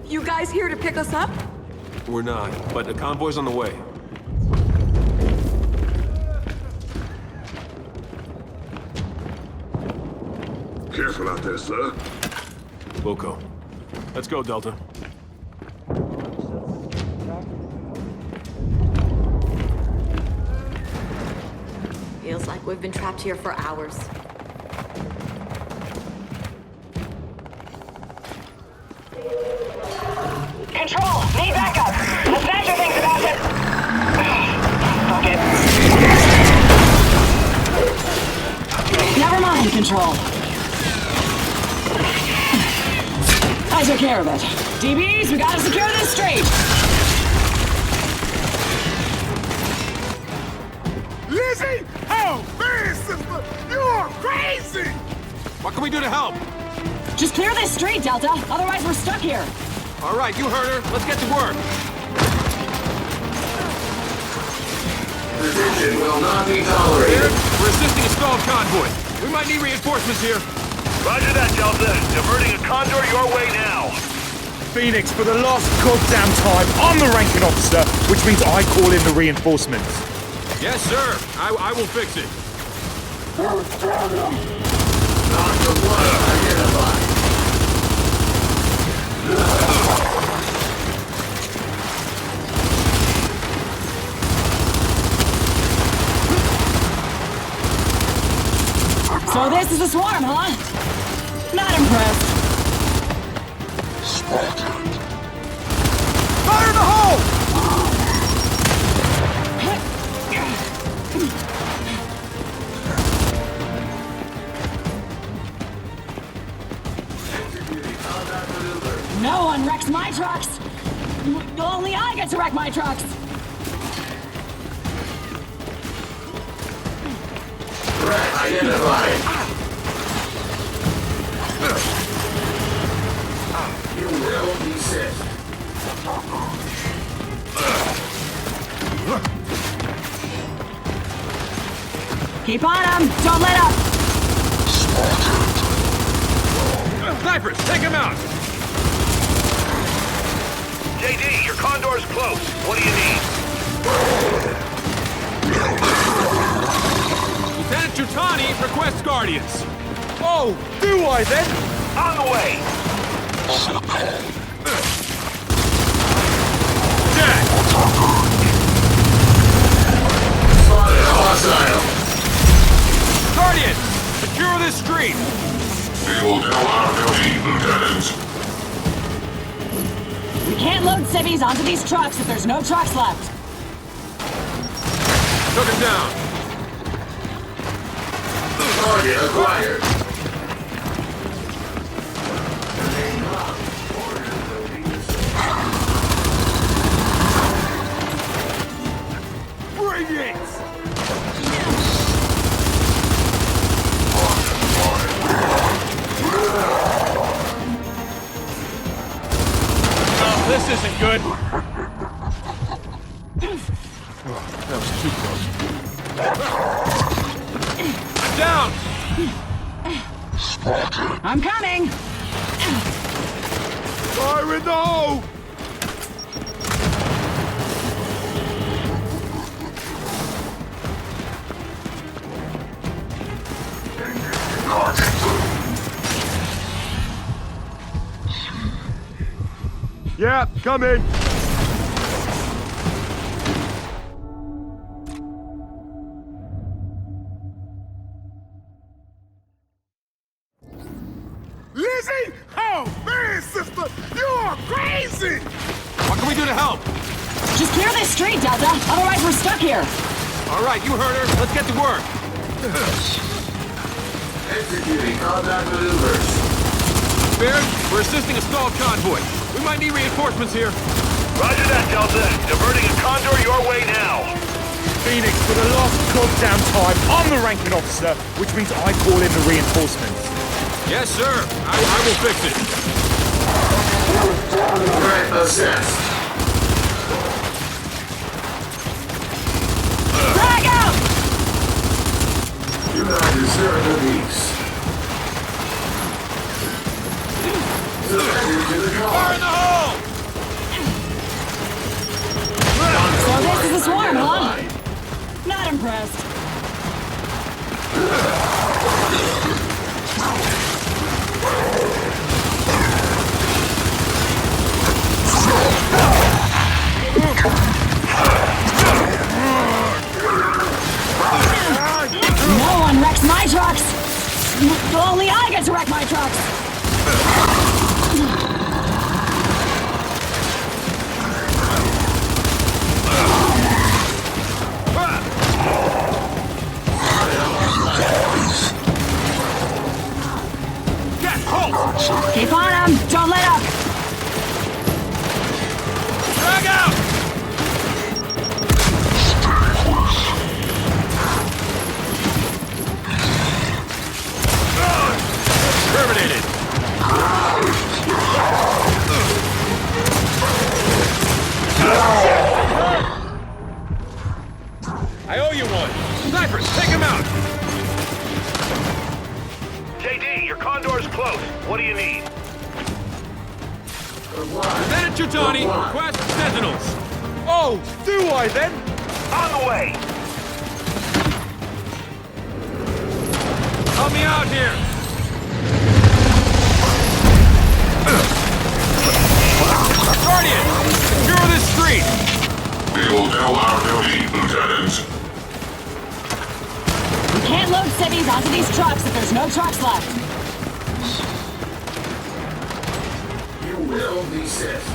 You guys here to pick us up? We're not, but a convoy's on the way. Careful out there, sir. Loco. Let's go, Delta. Feels like we've been trapped here for hours. Control, need backup. The Snatcher thinks about it. Fuck it. Never mind, Control. I took care of it. DBs, we gotta secure this street. Lizzie! Oh, man, sister! You're crazy! What can we do to help? Just clear this street, Delta. Otherwise, we're stuck here. All right, you heard her. Let's get to work. Position will not be tolerated. We're assisting a stalled convoy. We might need reinforcements here. Roger that, Delta. Diverting a Condor your way now. Phoenix, for the last goddamn time, I'm the ranking officer, which means I call in the reinforcements. Yes, sir. I will fix it. Not the one identified. So this is a swarm, huh? Not impressed. Fire in the hole! No one wrecks my trucks. Only I get to wreck my trucks. Threat identified. You will desist. Keep on him. Don't let up. Snipers, take him out. JD, your Condor's close. What do you need? Lieutenant Tutani requests Guardians. Oh, do I then? On the way. Dead. Spotted hostile. Guardians, secure this street. We will do our duty, Lieutenant. We can't load civvies onto these trucks if there's no trucks left. Took him down. Target acquired. Bring it! Oh, this isn't good. That was too close. I'm down! I'm coming. Fire in the hole! Yeah, come in. Lizzie! Oh, man, sister! You're crazy! What can we do to help? Just clear this street, Delta. Otherwise, we're stuck here. All right, you heard her. Let's get to work. Executing combat maneuvers. Baird, we're assisting a stalled convoy. We might need reinforcements here. Roger that, Delta. Diverting a Condor your way now. Phoenix, for the last goddamn time, I'm the ranking officer, which means I call in the reinforcements. Yes, sir. I will fix it. Threat assessed. Frag out! Do not disturb the peace. Surrender to the Fire in cause. the hole! So this is a swarm, huh? Not impressed. No one wrecks my trucks! Only I get to wreck my trucks! Get halt! Keep on them! Don't let up! Drag out! Terminated! I owe you one! Snipers, take him out! JD, your Condor's close. What do you need? Lieutenant Chitani, request Sentinels! Oh, do I then? On the way! Help me out here! Guardian! Secure this street! We will do our duty, Lieutenant. We can't load civvies onto these trucks if there's no trucks left. You will desist.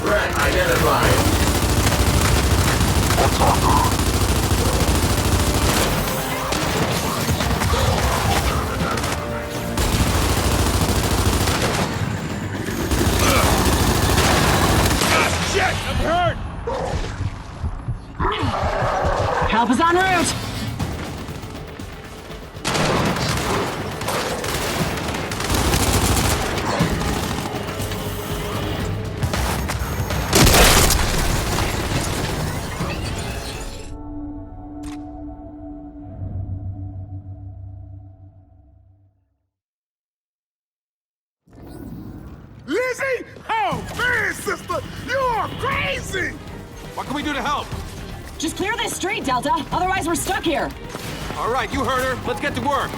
Threat identified. Shit! I'm hurt! Help is en route! Lizzie! Oh, man, sister! You are crazy! What can we do to help? Just clear this street, Delta. Otherwise, we're stuck here. All right, you heard her. Let's get to work.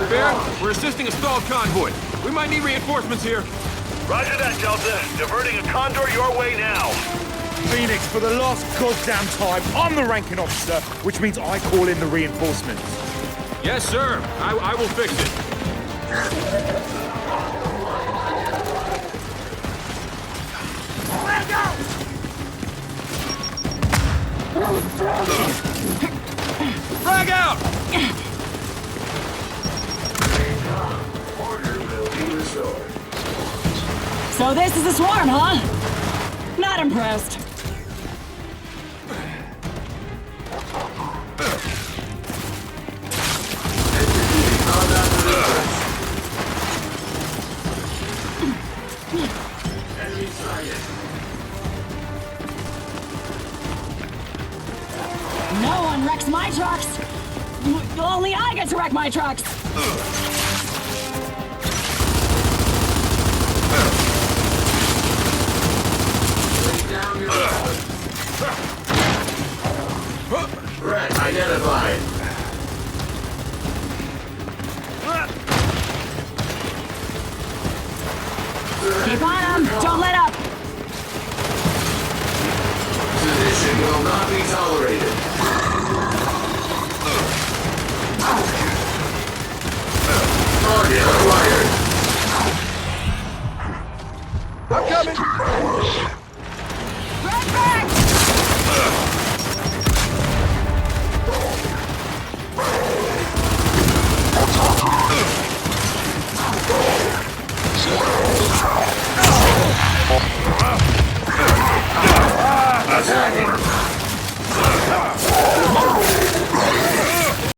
Baird, we're assisting a stalled convoy. We might need reinforcements here. Roger that, Delta. Diverting a Condor your way now. Phoenix, for the last goddamn time, I'm the ranking officer, which means I call in the reinforcements. Yes, sir. I will fix it. Frag out! Order will be restored. So this is a swarm, huh? Not impressed. Executing combat maneuvers. Enemy target. No one wrecks my trucks! Only I get to wreck my trucks! Lay down your weapon. Threat identified. Keep on them! Don't let up! Sedition will not be tolerated.